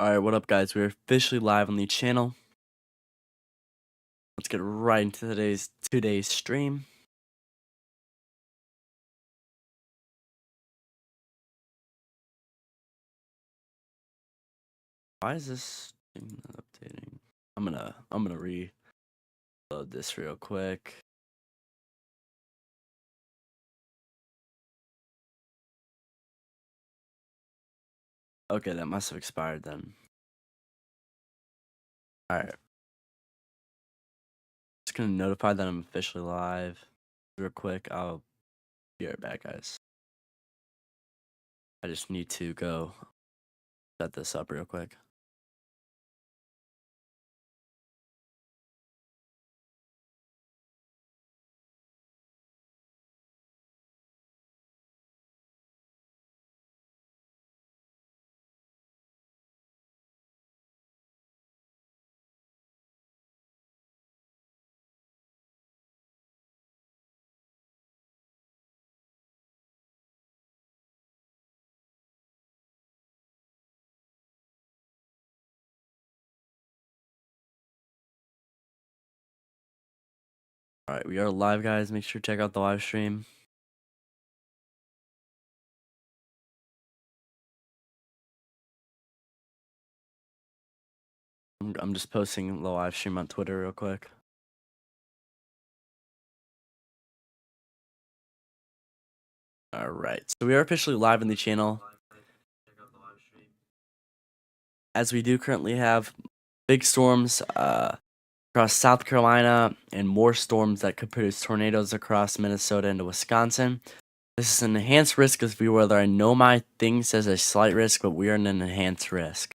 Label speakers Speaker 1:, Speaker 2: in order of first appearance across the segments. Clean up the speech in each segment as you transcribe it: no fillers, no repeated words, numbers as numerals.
Speaker 1: Alright, what up guys? We're officially live on the channel. Let's get right into today's stream. Why is this thing not updating? I'm gonna reload this real quick. Okay, that must have expired then. Alright. Just gonna notify that I'm officially live. Real quick, I'll be right back, guys. I just need to go set this up real quick. Alright, we are live, guys. Make sure to check out the live stream. I'm just posting the live stream on Twitter real quick. Alright, so we are officially live on the channel. As we do currently have big storms across South Carolina and more storms that could produce tornadoes across Minnesota into Wisconsin. This is an enhanced risk of severe weather. I know my thing says a slight risk, but we are in an enhanced risk.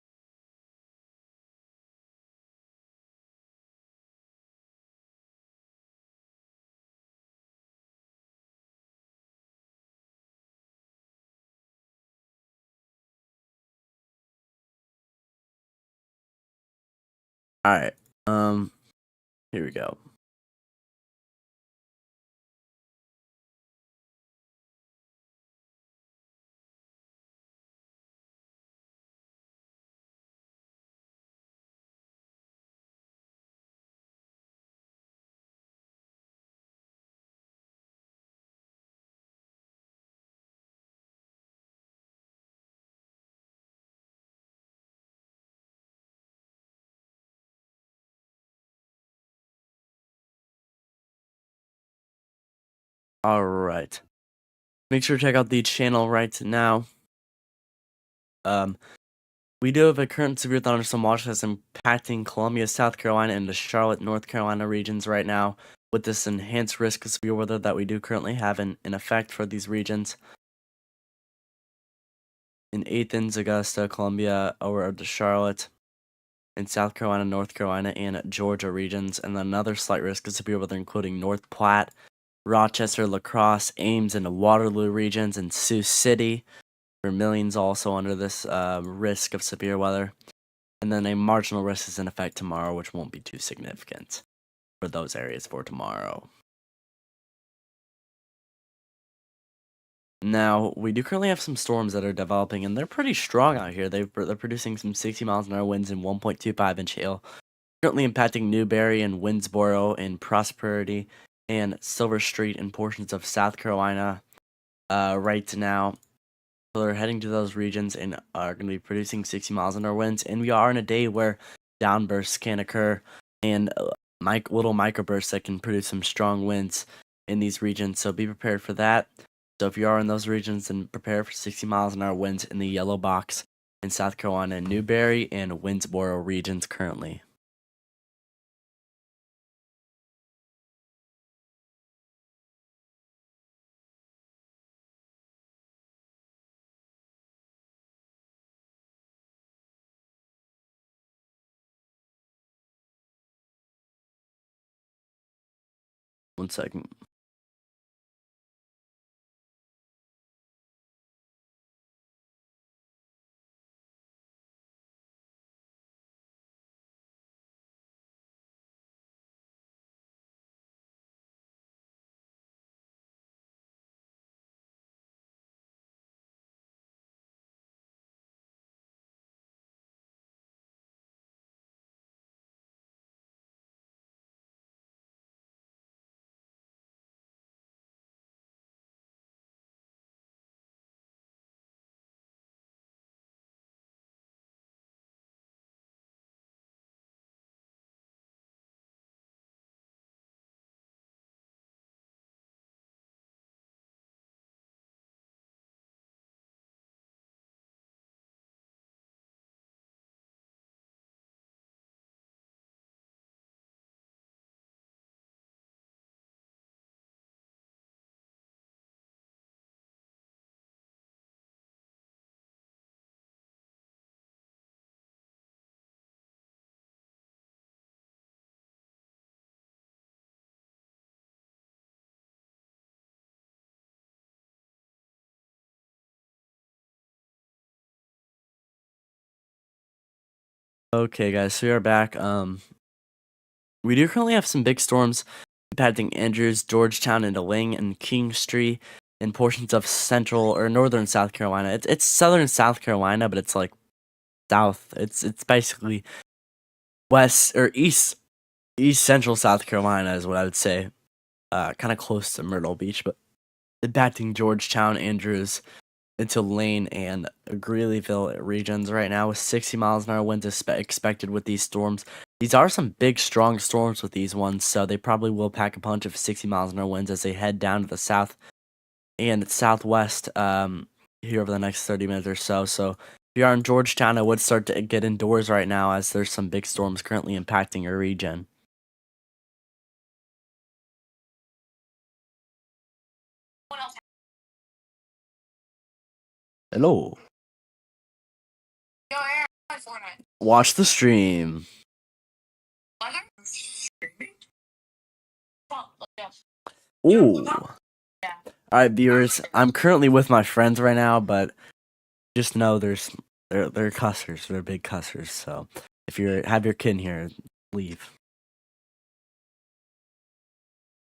Speaker 1: Alright, here we go. Alright. Make sure to check out the channel right now. We do have a current severe thunderstorm watch that's impacting Columbia, South Carolina, and the Charlotte, North Carolina regions right now, with this enhanced risk of severe weather that we do currently have in effect for these regions. In Athens, Augusta, Columbia, over to Charlotte, in South Carolina, North Carolina, and Georgia regions, and then another slight risk of severe weather including North Platte, Rochester, La Crosse, Ames, and the Waterloo regions, and Sioux City. Vermilion's also under this risk of severe weather. And then a marginal risk is in effect tomorrow, which won't be too significant for those areas for tomorrow. Now, we do currently have some storms that are developing, and they're pretty strong out here. They're producing some 60 miles an hour winds and 1.25-inch hail. Currently impacting Newberry and Winnsboro and Prosperity and Silver Street and portions of South Carolina right now. So they're heading to those regions and are going to be producing 60 miles an hour winds. And we are in a day where downbursts can occur and little microbursts that can produce some strong winds in these regions. So be prepared for that. So if you are in those regions, then prepare for 60 miles an hour winds in the yellow box in South Carolina, Newberry, and Winnsboro regions currently. One second. Okay, guys, so we are back. We do currently have some big storms impacting Andrews, Georgetown, and Ling and Kingstree in portions of central or northern South Carolina. It's southern South Carolina, but it's like south. It's basically west or east central South Carolina is what I would say. Kind of close to Myrtle Beach, but impacting Georgetown, Andrews, into Lane and Greeleyville regions right now with 60 miles an hour winds expected with these storms. These are some big, strong storms with these ones, so they probably will pack a punch of 60 miles an hour winds as they head down to the south and southwest here over the next 30 minutes or so. So if you are in Georgetown, I would start to get indoors right now as there's some big storms currently impacting your region. Hello. Watch the stream. Ooh. Alright, viewers, I'm currently with my friends right now, but just know they're cussers. They're big cussers, so if you have your kid in here, leave.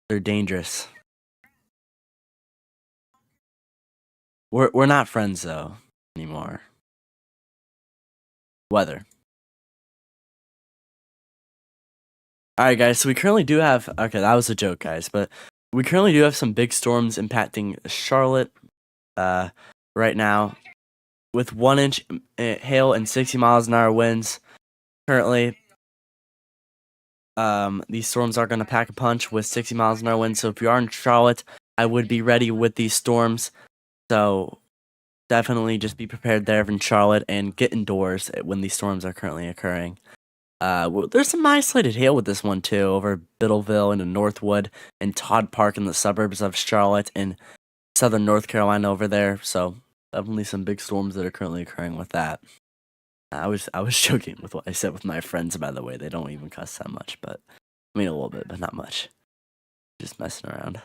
Speaker 1: They're dangerous. We're not friends though anymore. Weather. Alright guys, so we currently do have okay, that was a joke, guys, but we currently do have some big storms impacting Charlotte right now with 1 inch hail and 60 miles an hour winds. Currently, these storms are going to pack a punch with 60 miles an hour winds. So if you are in Charlotte, I would be ready with these storms. So definitely just be prepared there in Charlotte and get indoors when these storms are currently occurring. There's some isolated hail with this one too over Biddleville into Northwood and Todd Park in the suburbs of Charlotte and southern North Carolina over there. So definitely some big storms that are currently occurring with that. I was joking with what I said with my friends, by the way. They don't even cuss that much, but I mean a little bit, but not much. Just messing around.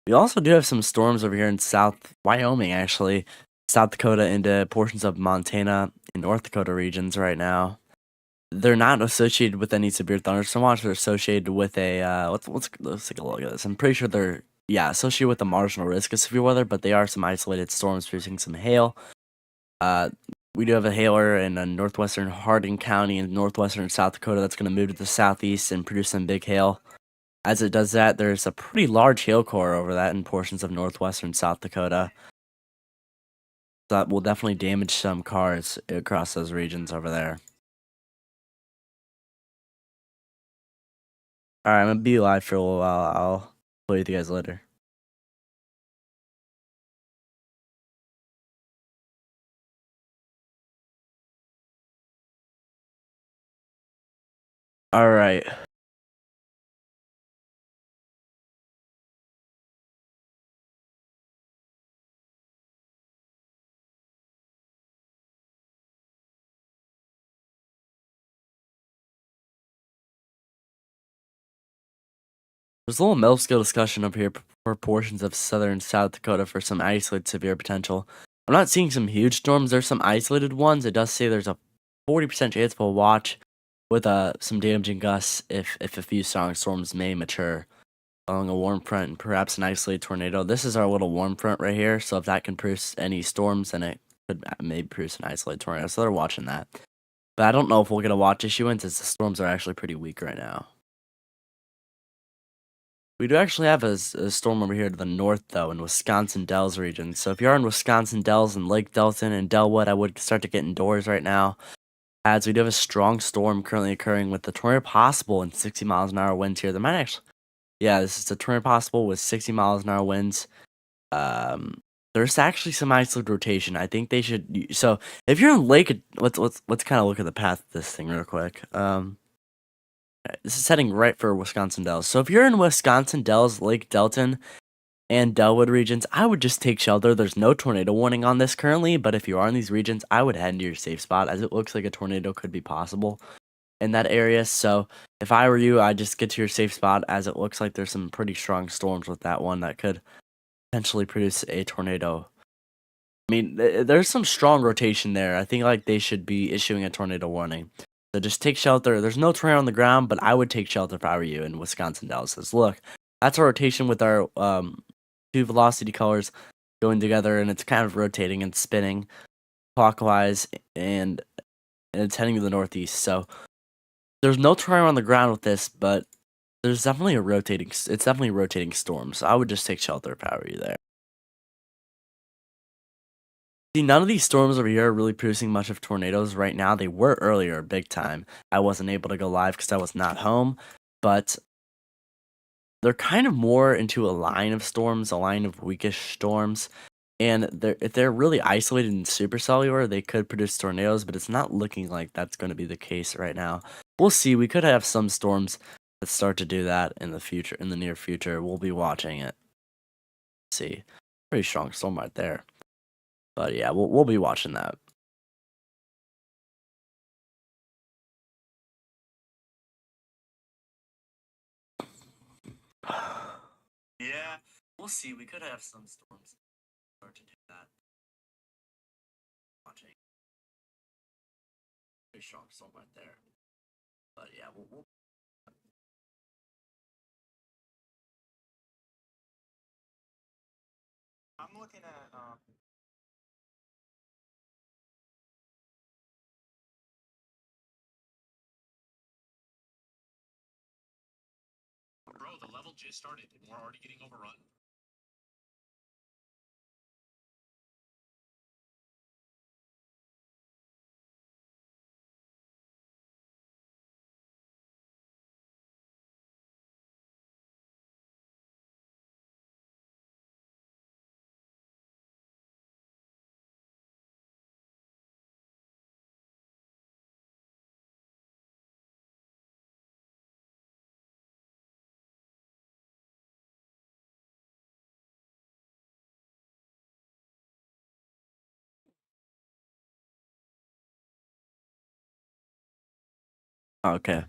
Speaker 1: We also do have some storms over here in South Wyoming, actually, South Dakota into portions of Montana and North Dakota regions right now. They're not associated with any severe thunderstorm watch. They're associated with a let's take a look at this. I'm pretty sure they're associated with the marginal risk of severe weather, but they are some isolated storms producing some hail. We do have a hailer in northwestern Hardin County in northwestern South Dakota that's going to move to the southeast and produce some big hail. As it does that, there's a pretty large hail core over that in portions of northwestern South Dakota. That will definitely damage some cars across those regions over there. Alright, I'm gonna be live for a little while. I'll play with you guys later. Alright. There's a little middle scale discussion up here for portions of southern South Dakota for some isolated severe potential. I'm not seeing some huge storms. There's some isolated ones. It does say there's a 40% chance of a watch with some damaging gusts if a few strong storms may mature along a warm front and perhaps an isolated tornado. This is our little warm front right here. So if that can produce any storms, then it could maybe produce an isolated tornado. So they're watching that. But I don't know if we'll get a watch issuance as the storms are actually pretty weak right now. We do actually have a storm over here to the north, though, in Wisconsin Dells region. So if you're in Wisconsin Dells and Lake Delton and Delwood, I would start to get indoors right now. As we do have a strong storm currently occurring with the tornado possible and 60 miles an hour winds here. There might actually, this is a tornado possible with 60 miles an hour winds. There's actually some isolated rotation. I think they should. So if you're in Lake, let's kind of look at the path of this thing real quick. This is heading right for Wisconsin Dells. So if you're in Wisconsin Dells, Lake Delton, and Delwood regions, I would just take shelter. There's no tornado warning on this currently, but if you are in these regions, I would head into your safe spot as it looks like a tornado could be possible in that area. So if I were you, I'd just get to your safe spot as it looks like there's some pretty strong storms with that one that could potentially produce a tornado. I mean, there's some strong rotation there. I think like they should be issuing a tornado warning. So just take shelter. There's no tornado on the ground, but I would take shelter if I were you. And Wisconsin Dells says, look, that's a rotation with our two velocity colors going together, and it's kind of rotating and spinning clockwise, and it's heading to the northeast. So there's no tornado on the ground with this, but there's definitely a rotating. It's definitely a rotating storm. So I would just take shelter if I were you there. See, none of these storms over here are really producing much of tornadoes right now. They were earlier, big time. I wasn't able to go live because I was not home, but they're kind of more into a line of storms, a line of weakish storms. And if they're really isolated and supercellular, they could produce tornadoes, but it's not looking like that's going to be the case right now. We'll see. We could have some storms that start to do that in the future, in the near future. We'll be watching it. See, pretty strong storm right there. But yeah, we'll be watching that. Yeah, we'll see. We could have some storms start to do that. Watching. Pretty strong storm right there. But yeah, we'll I'm looking at Bro, the level just started and we're already getting overrun. Okay.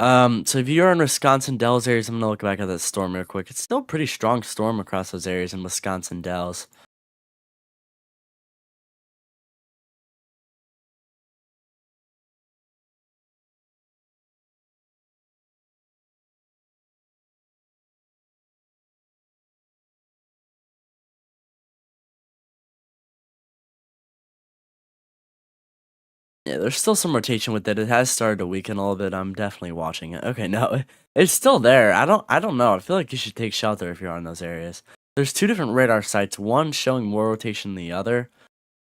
Speaker 1: So if you're in Wisconsin Dells areas, I'm gonna look back at that storm real quick. It's still a pretty strong storm across those areas in Wisconsin Dells. Yeah, there's still some rotation with it. It has started to weaken a little bit. I'm definitely watching it. Okay, no, it's still there. I don't know. I feel like you should take shelter if you're on those areas. There's two different radar sites, one showing more rotation than the other,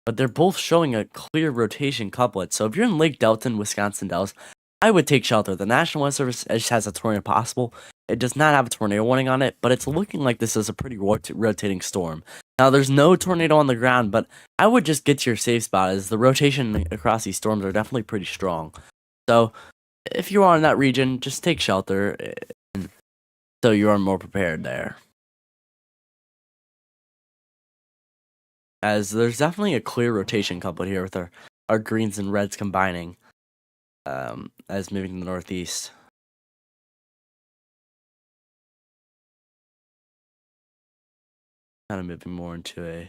Speaker 1: but they're both showing a clear rotation couplet. So if you're in Lake Delton, Wisconsin Dells, I would take shelter. The National Weather Service just has a tornado possible. It does not have a tornado warning on it, but it's looking like this is a pretty rotating storm. Now, there's no tornado on the ground, but I would just get to your safe spot as the rotation across these storms are definitely pretty strong. So if you are in that region, just take shelter so you are more prepared there. As there's definitely a clear rotation couplet here with our greens and reds combining as moving to the northeast. Kind of moving more into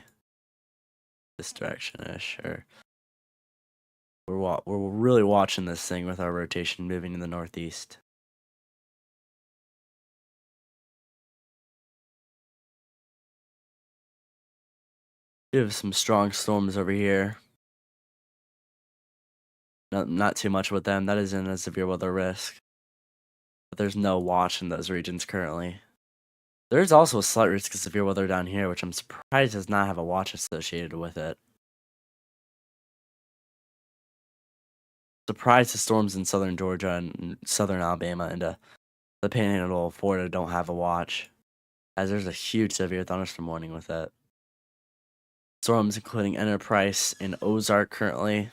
Speaker 1: this direction-ish. Or we're really watching this thing with our rotation moving in the northeast. We have some strong storms over here. Not too much with them. That isn't a severe weather risk. But there's no watch in those regions currently. There's also a slight risk of severe weather down here, which I'm surprised does not have a watch associated with it. Surprised the storms in southern Georgia and southern Alabama and the Panhandle of Florida don't have a watch, as there's a huge severe thunderstorm warning with it. Storms including Enterprise and Ozark currently,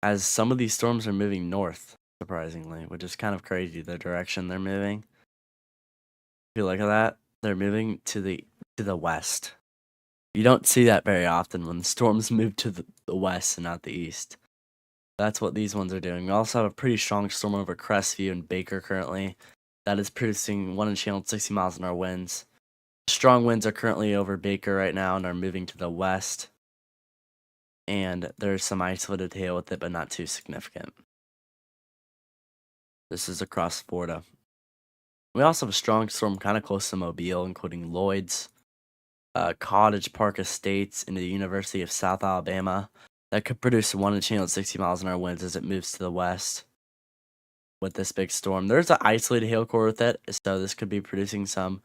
Speaker 1: as some of these storms are moving north, surprisingly, which is kind of crazy the direction they're moving. If you look at that, they're moving to the west. You don't see that very often when the storms move to the west and not the east. That's what these ones are doing. We also have a pretty strong storm over Crestview and Baker currently. that is producing 1 inch hail and 60 miles an hour winds. Strong winds are currently over Baker right now and are moving to the west. And there's some isolated hail with it, but not too significant. This is across Florida. We also have a strong storm kind of close to Mobile, including Lloyd's, Cottage Park Estates, into the University of South Alabama. That could produce 1 inch hail and 60 miles an hour winds as it moves to the west with this big storm. There's an isolated hail core with it, so this could be producing some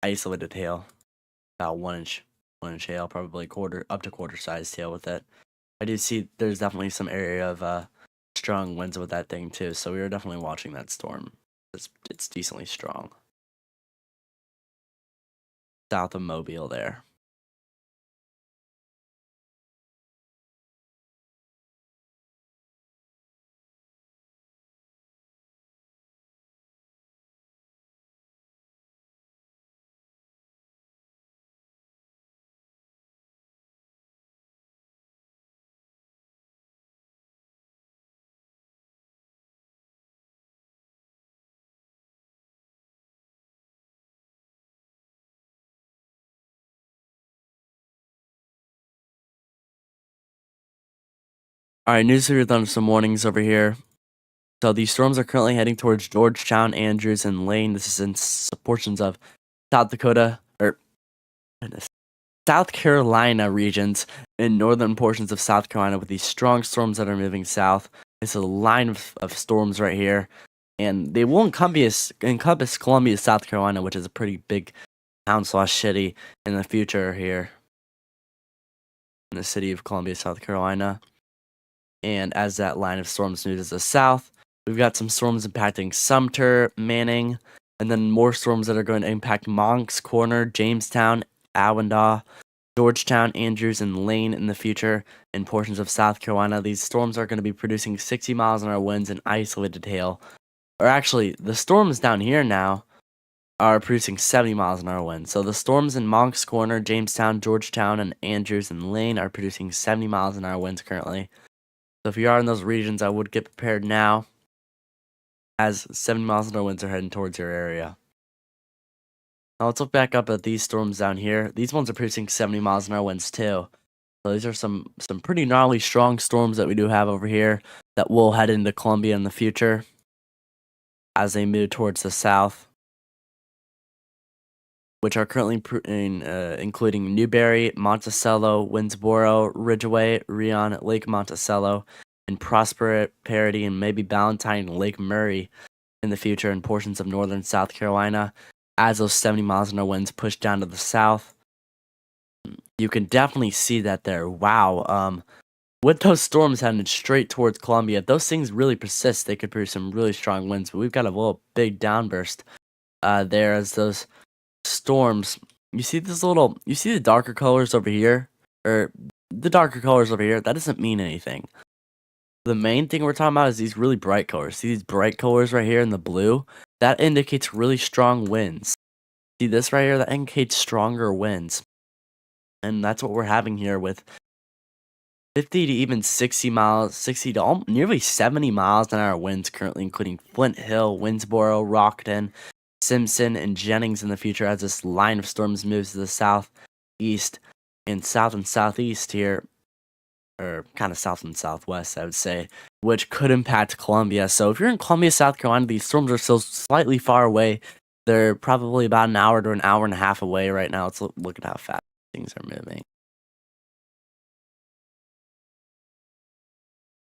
Speaker 1: isolated hail, about 1 inch hail, probably quarter up to quarter sized hail with it. I do see there's definitely some area of strong winds with that thing too, so we are definitely watching that storm. It's decently strong. South of Mobile there. All right, news for some warnings over here. So these storms are currently heading towards Georgetown, Andrews, and Lane. This is in portions of South Dakota, or goodness, South Carolina regions and northern portions of South Carolina with these strong storms that are moving south. It's a line of storms right here, and they will encompass Columbia, South Carolina, which is a pretty big town / city in the future here in the city of Columbia, South Carolina. And as that line of storms moves to the south, we've got some storms impacting Sumter, Manning, and then more storms that are going to impact Moncks Corner, Jamestown, Awendaw, Georgetown, Andrews, and Lane in the future in portions of South Carolina. These storms are going to be producing 60 miles an hour winds and isolated hail. Or actually, the storms down here now are producing 70 miles an hour winds. So the storms in Moncks Corner, Jamestown, Georgetown, and Andrews, and Lane are producing 70 miles an hour winds currently. So if you are in those regions, I would get prepared now, as 70 miles an hour winds are heading towards your area. Now let's look back up at these storms down here. These ones are producing 70 miles an hour winds too. So these are some pretty gnarly strong storms that we do have over here that will head into Columbia in the future as they move towards the south, which are currently including Newberry, Monticello, Winnsboro, Ridgeway, Rion, Lake Monticello, and Prosperity, and maybe Ballantyne and Lake Murray in the future in portions of northern South Carolina. As those 70 miles an hour winds push down to the south, you can definitely see that there. Wow. With those storms heading straight towards Columbia, if those things really persist, they could produce some really strong winds. But we've got a little big downburst there as those storms. You see the darker colors over here, or the darker colors over here. That doesn't mean anything. The main thing we're talking about is these really bright colors. See these bright colors right here in the blue? That indicates really strong winds. See this right here? That indicates stronger winds. And that's what we're having here with 50 to even 60 to nearly 70 miles an hour winds currently, including Flint Hill, Winnsboro, Rockton, Simpson, and Jennings in the future as this line of storms moves to the southeast and southeast here, or kind of south and southwest, I would say, which could impact Columbia. So if you're in Columbia, South Carolina, these storms are still slightly far away. They're probably about an hour to an hour and a half away right now. Let's look at how fast things are moving.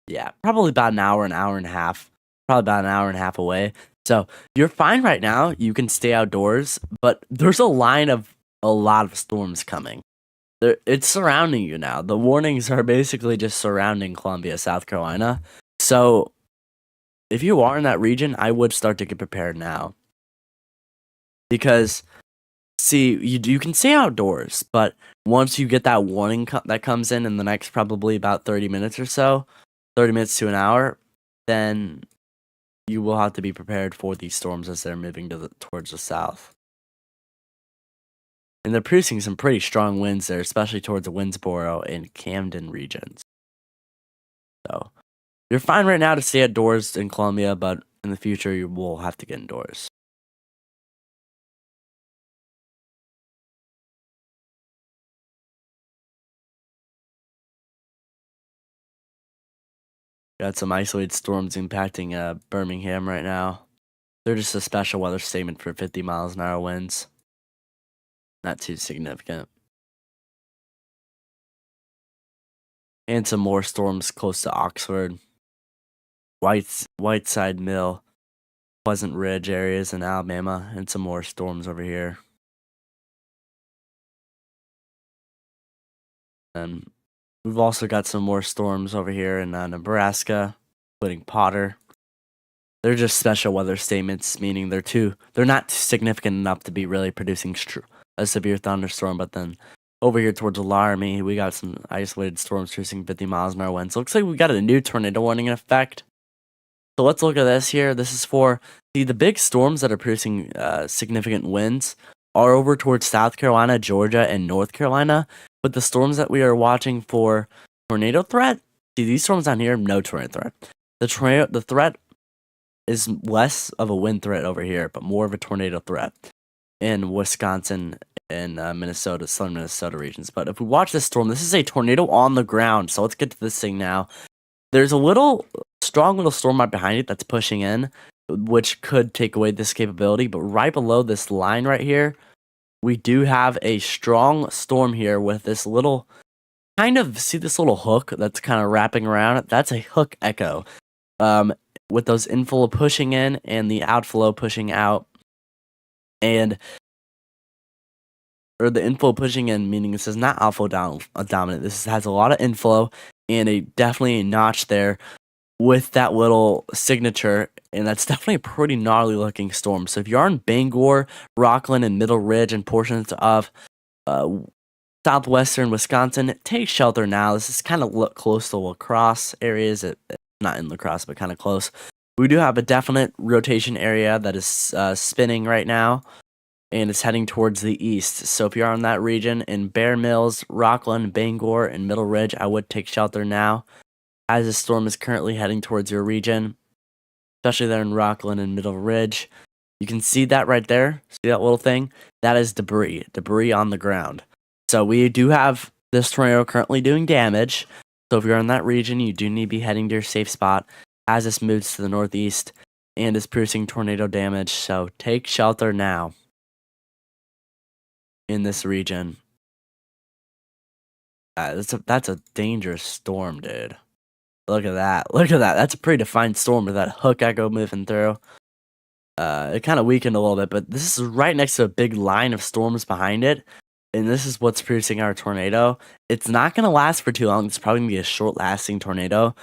Speaker 1: Yeah, probably about an hour and a half. Probably about an hour and a half away. So you're fine right now. You can stay outdoors, but there's a line of a lot of storms coming. It's surrounding you now. The warnings are basically just surrounding Columbia, South Carolina. So if you are in that region, I would start to get prepared now. Because, see, you can stay outdoors, but once you get that warning that comes in the next probably about 30 minutes or so, 30 minutes to an hour, then you will have to be prepared for these storms as they're moving towards the south. And they're producing some pretty strong winds there, especially towards the Winnsboro and Camden regions. So you're fine right now to stay outdoors in Columbia, but In the future, you will have to get indoors. Got some isolated storms impacting Birmingham right now. They're just a special weather statement for 50 miles an hour winds. Not too significant. And some more storms close to Oxford, Whiteside Mill, Pleasant Ridge areas in Alabama, and some more storms over here. And we've also got some more storms over here in Nebraska, including Potter. They're just special weather statements, meaning they're not significant enough to be really producing a severe thunderstorm. But then over here towards Laramie, we got some isolated storms producing 50 miles an hour winds. Looks like we got a new tornado warning in effect. So let's look at this here. This is for the big storms that are producing significant winds are over towards South Carolina, Georgia, and North Carolina. But the storms that we are watching for tornado threat, see these storms down here, no tornado threat. The threat is less of a wind threat over here, but more of a tornado threat in Wisconsin and Minnesota, southern Minnesota regions. But if we watch this storm, this is a tornado on the ground. So let's get to this thing now. There's a strong little storm right behind it that's pushing in, which could take away this capability. But right below this line right here, we do have a strong storm here with this little see this little hook that's kind of wrapping around. That's a hook echo. With those inflow pushing in and the outflow pushing out, or the inflow pushing in, meaning this is not outflow dominant. This has a lot of inflow and definitely a notch there with that little signature, and that's definitely a pretty gnarly looking storm. So if you're in Bangor, Rockland, and Middle Ridge and portions of southwestern Wisconsin, take shelter now. This is kind of close to La Crosse areas. Not in La Crosse, but kind of close. We do have a definite rotation area that is spinning right now, and it's heading towards the east. So if you're in that region in Bear Mills, Rockland, Bangor, and Middle Ridge, I would take shelter now, as the storm is currently heading towards your region, especially there in Rockland and Middle Ridge. You can see that right there. See that little thing? That is debris on the ground. So we do have this tornado currently doing damage. So if you're in that region, you do need to be heading to your safe spot as this moves to the northeast and is producing tornado damage. So take shelter now in this region. That's a dangerous storm, dude. Look at that. That's a pretty defined storm with that hook echo moving through. It kind of weakened a little bit, but this is right next to a big line of storms behind it. And this is what's producing our tornado. It's not going to last for too long. It's probably going to be a short-lasting tornado,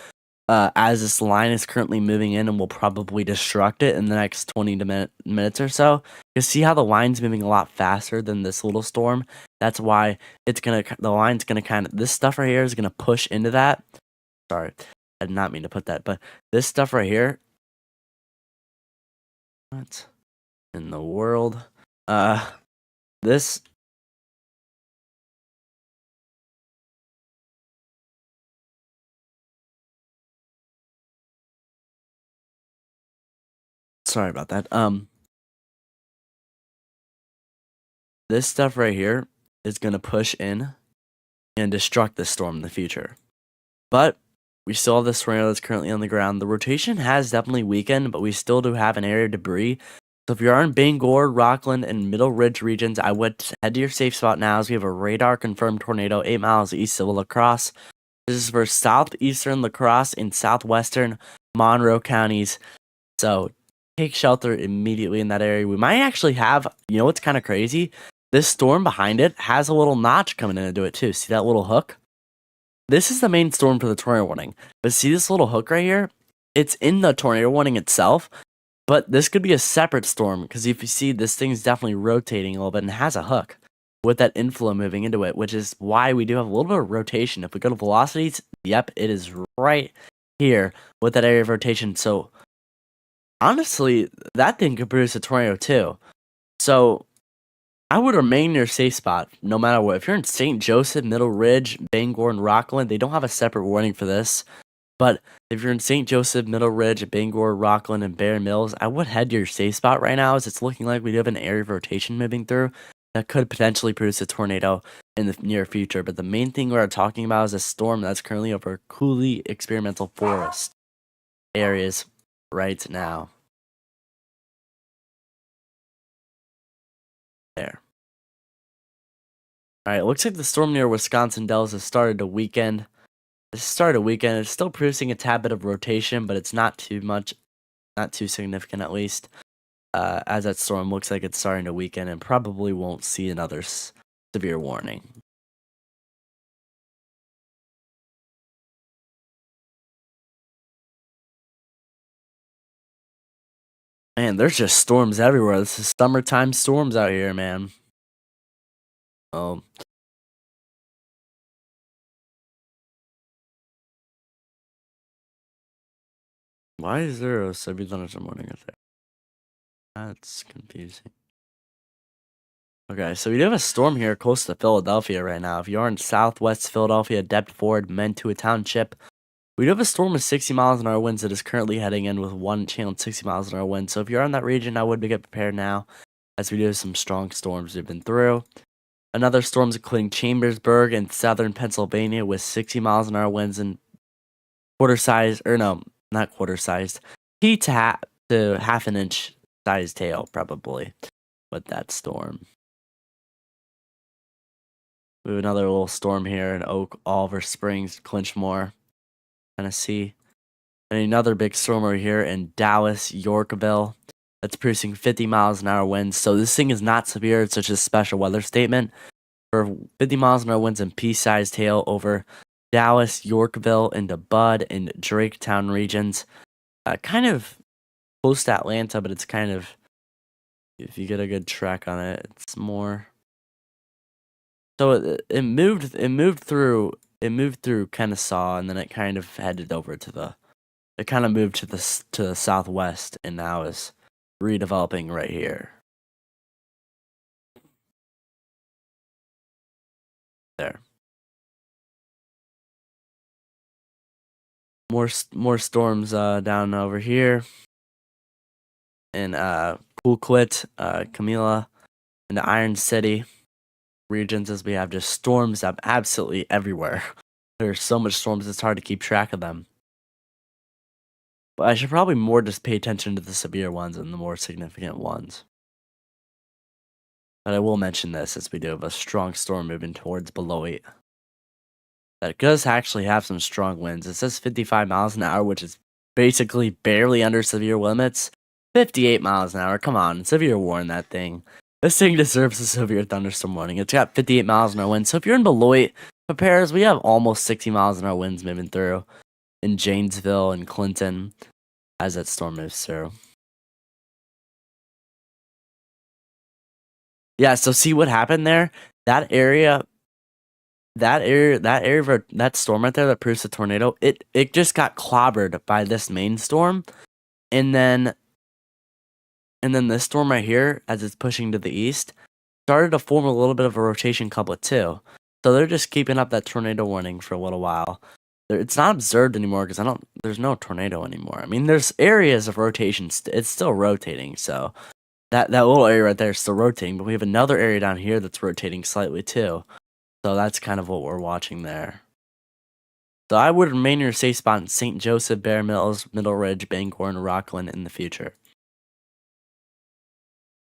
Speaker 1: as this line is currently moving in and will probably destruct it in the next 20 minutes or so. You see how the line's moving a lot faster than this little storm? That's why the line's going to this stuff right here is going to push into that. Sorry, I did not mean to put that, but this stuff right here. What in the world? This. Sorry about that. This stuff right here is gonna push in and destruct this storm in the future. But we still have this tornado that's currently on the ground. The rotation has definitely weakened, but we still do have an area of debris. So if you're in Bangor, Rockland, and Middle Ridge regions, I would head to your safe spot now, as we have a radar-confirmed tornado 8 miles east of La Crosse. This is for southeastern La Crosse and southwestern Monroe counties. So take shelter immediately in that area. We might actually have, what's kind of crazy? This storm behind it has a little notch coming into it too. See that little hook? This is the main storm for the tornado warning. But see this little hook right here? It's in the tornado warning itself. But this could be a separate storm, because if you see, this thing's definitely rotating a little bit and has a hook with that inflow moving into it, which is why we do have a little bit of rotation. If we go to velocities, yep, it is right here with that area of rotation. So honestly, that thing could produce a tornado too. So I would remain in your safe spot no matter what. If you're in St. Joseph, Middle Ridge, Bangor, and Rockland, they don't have a separate warning for this. But if you're in St. Joseph, Middle Ridge, Bangor, Rockland, and Bear Mills, I would head to your safe spot right now, as it's looking like we do have an area of rotation moving through that could potentially produce a tornado in the near future. But the main thing we're talking about is a storm that's currently over Cooley Experimental Forest areas right now. There. All right, it looks like the storm near Wisconsin Dells has started to weaken. It started a weekend. It's still producing a tad bit of rotation, but it's not too much, not too significant at least. As that storm looks like it's starting to weaken and probably won't see another severe warning. Man, there's just storms everywhere. This is summertime storms out here, man. Um, why is there a severe thunderstorm warning out there? That's confusing. Okay, so we do have a storm here close to Philadelphia right now. If you are in southwest Philadelphia, Deptford, Mantua Township, we do have a storm with 60 miles an hour winds that is currently heading in with one channeled 60 miles an hour wind. So if you're in that region, I would get prepared now, as we do have some strong storms we've been through. Another storms including Chambersburg and southern Pennsylvania with 60 miles an hour winds and quarter size, or no, not quarter sized, P to half an inch sized hail probably with that storm. We have another little storm here in Oak, Oliver Springs, Clinchmore, Tennessee. And another big storm over here in Dallas, Yorkville, that's producing 50 miles an hour winds. So this thing is not severe. It's such a special weather statement. For 50 miles an hour winds and pea-sized hail over Dallas, Yorkville, into Bud and Draketown regions. Kind of close to Atlanta, but it's kind of, if you get a good track on it, it's more. So it moved through Kennesaw, and then it kind of headed over to the. It kind of moved to the southwest, and now is redeveloping right here. There. More storms down over here in Coolquit, Camilla, and the Iron City regions, as we have just storms up absolutely everywhere. There's so much storms it's hard to keep track of them. But I should probably more just pay attention to the severe ones and the more significant ones. But I will mention this, as we do have a strong storm moving towards Beloit. That does actually have some strong winds. It says 55 miles an hour, which is basically barely under severe limits. 58 miles an hour. Come on, severe warn that thing. This thing deserves a severe thunderstorm warning. It's got 58 miles an hour wind. So if you're in Beloit, prepare, as we have almost 60 miles an hour winds moving through in Janesville and Clinton as that storm moves through. Yeah, so see what happened there? That area that storm right there that produced a tornado, it just got clobbered by this main storm, and then this storm right here, as it's pushing to the east, started to form a little bit of a rotation couplet too. So they're just keeping up that tornado warning for a little while. It's not observed anymore because there's no tornado anymore. I mean, there's areas of rotation. It's still rotating, so that little area right there is still rotating. But we have another area down here that's rotating slightly too. So that's kind of what we're watching there. So I would remain in your safe spot in St. Joseph, Bear Mills, Middle Ridge, Bangor, and Rockland in the future.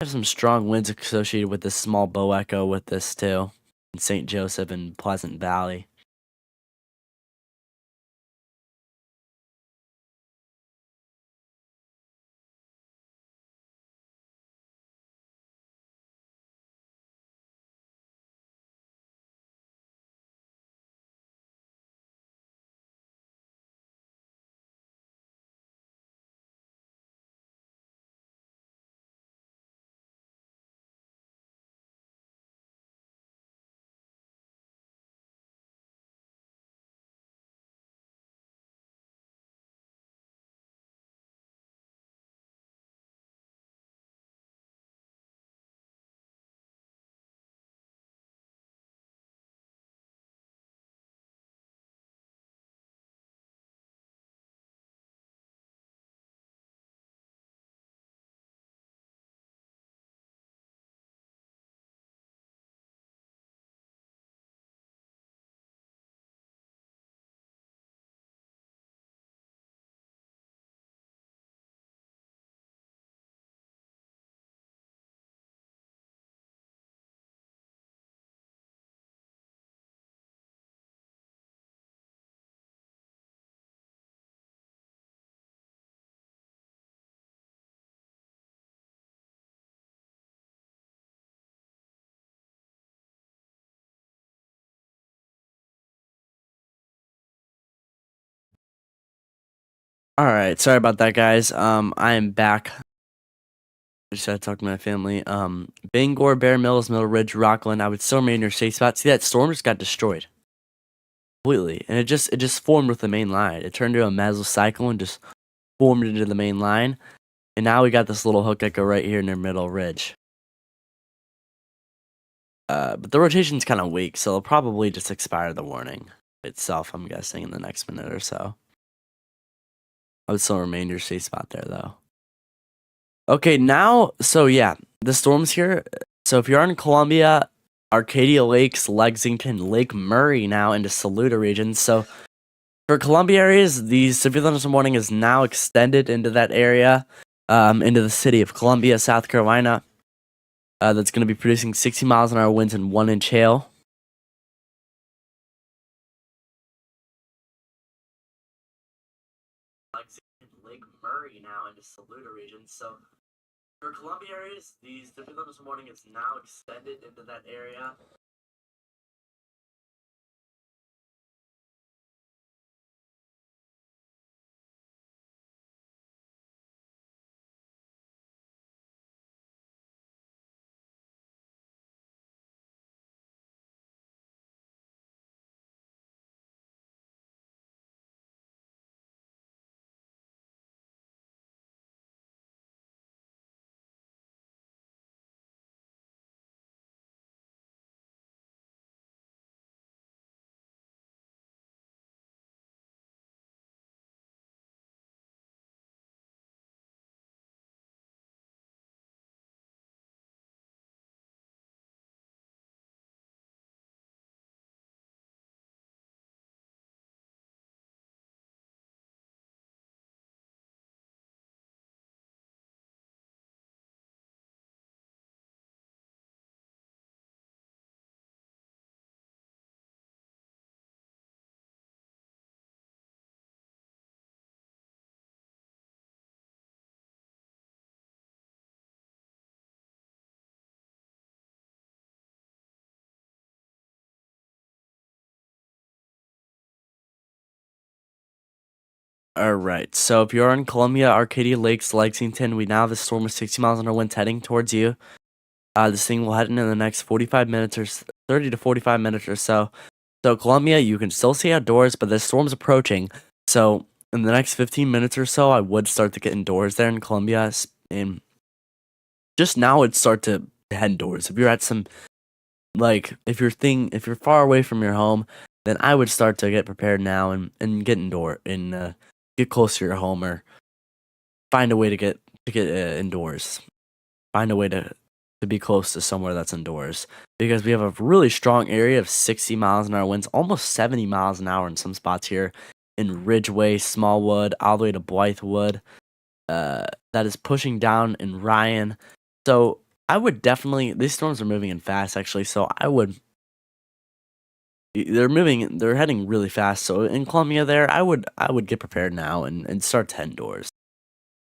Speaker 1: I have some strong winds associated with this small bow echo with this too, in St. Joseph and Pleasant Valley. All right, sorry about that, guys. I am back. Just had to talk to my family. Bangor, Bear Mills, Middle Ridge, Rockland. I would still remain in your safe spot. See, that storm just got destroyed completely, and it just formed with the main line. It turned into a mesocycle and just formed into the main line, and now we got this little hook echo right here near Middle Ridge. But the rotation's kind of weak, so it'll probably just expire the warning itself. I'm guessing in the next minute or so. I would still remain in your safe spot there, though. Okay, now, so yeah, the storms here. So if you're in Columbia, Arcadia Lakes, Lexington, Lake Murray now into Saluda regions. So for Columbia areas, the severe thunderstorm warning is now extended into that area, into the city of Columbia, South Carolina. That's going to be producing 60 miles an hour winds and 1-inch hail. Lexington, Lake Murray now into Saluda regions. So for Columbia areas, the severe thunderstorm warning is now extended into that area. All right. So if you're in Columbia, Arcadia Lakes, Lexington, we now have a storm with 60 miles an hour wind heading towards you. This thing will head in the next 45 minutes or 30 to 45 minutes or so. So Columbia, you can still see outdoors, but the storm's approaching. So in the next 15 minutes or so, I would start to get indoors there in Columbia. And just now, it'd start to head indoors. If you're at some if you're far away from your home, then I would start to get prepared now and get indoor and get close to your home or find a way to get indoors. Find a way to be close to somewhere that's indoors because we have a really strong area of 60 miles an hour winds, almost 70 miles an hour in some spots here in Ridgeway, Smallwood, all the way to Blythewood. That is pushing down in Ryan. So I would definitely. These storms are moving in fast, actually. So I would. They're moving. They're heading really fast. So in Columbia, there, I would get prepared now and start to head indoors.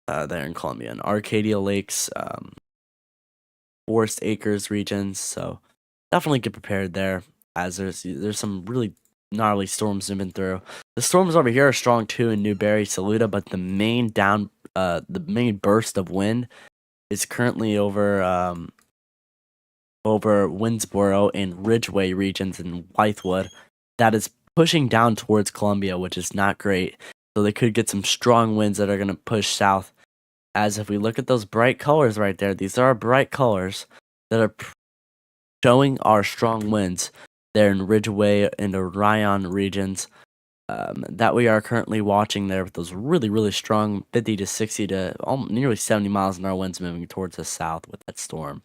Speaker 1: There in Columbia and Arcadia Lakes, Forest Acres regions. So definitely get prepared there, as there's some really gnarly storms moving through. The storms over here are strong too in Newberry, Saluda, but the main burst of wind is currently over Winnsboro and Ridgeway regions in Blythewood. That is pushing down towards Columbia, which is not great. So they could get some strong winds that are going to push south. As if we look at those bright colors right there, these are bright colors that are showing our strong winds there in Ridgeway and Orion regions that we are currently watching there with those really, really strong 50 to 60 to nearly 70 miles an hour winds moving towards the south with that storm.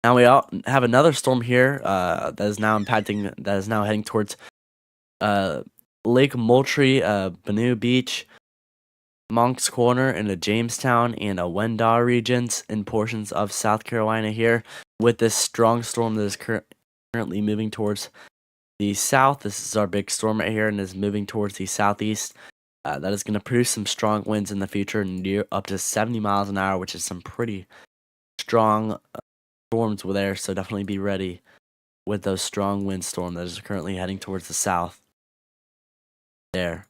Speaker 1: Now we have another storm here that is now heading towards uh, Lake Moultrie, Banu Beach, Monk's Corner into Jamestown and Wendaw regions in portions of South Carolina here with this strong storm that is currently moving towards the south. This is our big storm right here and is moving towards the southeast. That is going to produce some strong winds in the future, near up to 70 miles an hour, which is some pretty strong storms were there. So definitely be ready with those strong windstorm that is currently heading towards the south there.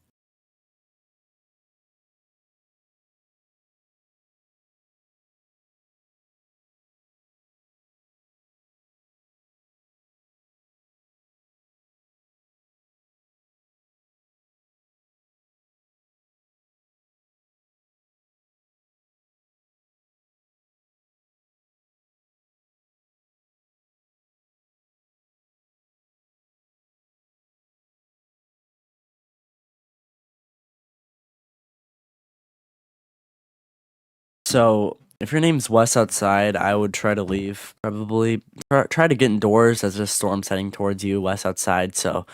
Speaker 1: So if your name's West outside, I would try to leave. Probably try to get indoors as the storm's heading towards you, West outside. So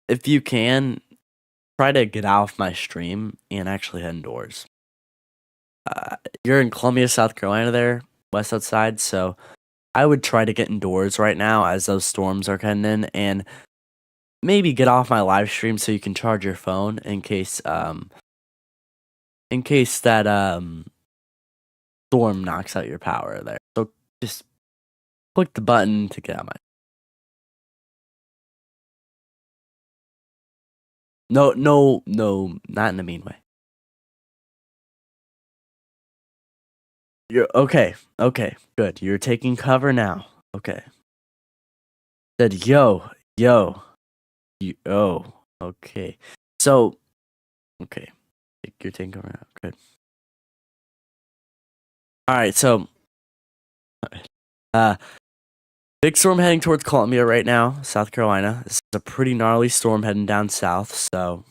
Speaker 1: if you can, try to get off my stream and actually head indoors. You're in Columbia, South Carolina there, West outside. So I would try to get indoors right now as those storms are heading in, and maybe get off my live stream so you can charge your phone in case that storm knocks out your power there. So just click the button to get out my. No, no, no, not in a mean way. You're okay. Okay, good. You're taking cover now. Okay. Said yo. Oh, okay. So, okay. You're taking cover now. Good. All right. So, uh, big storm heading towards Columbia right now, South Carolina. This is a pretty gnarly storm heading down south. So,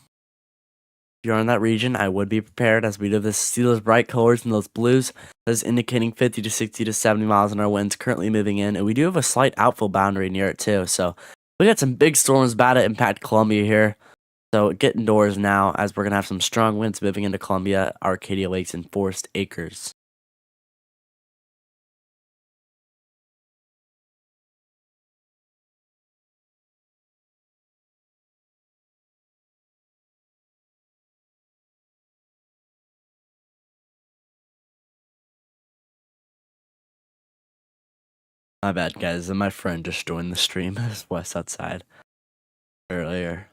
Speaker 1: if you're in that region, I would be prepared as we see those bright colors and those blues. That is indicating 50 to 60 to 70 miles an hour winds currently moving in. And we do have a slight outflow boundary near it too. So we got some big storms about to impact Columbia here. So get indoors now as we're going to have some strong winds moving into Columbia, Arcadia Lakes, and Forest Acres. My bad, guys. And my friend just joined the stream as West outside earlier.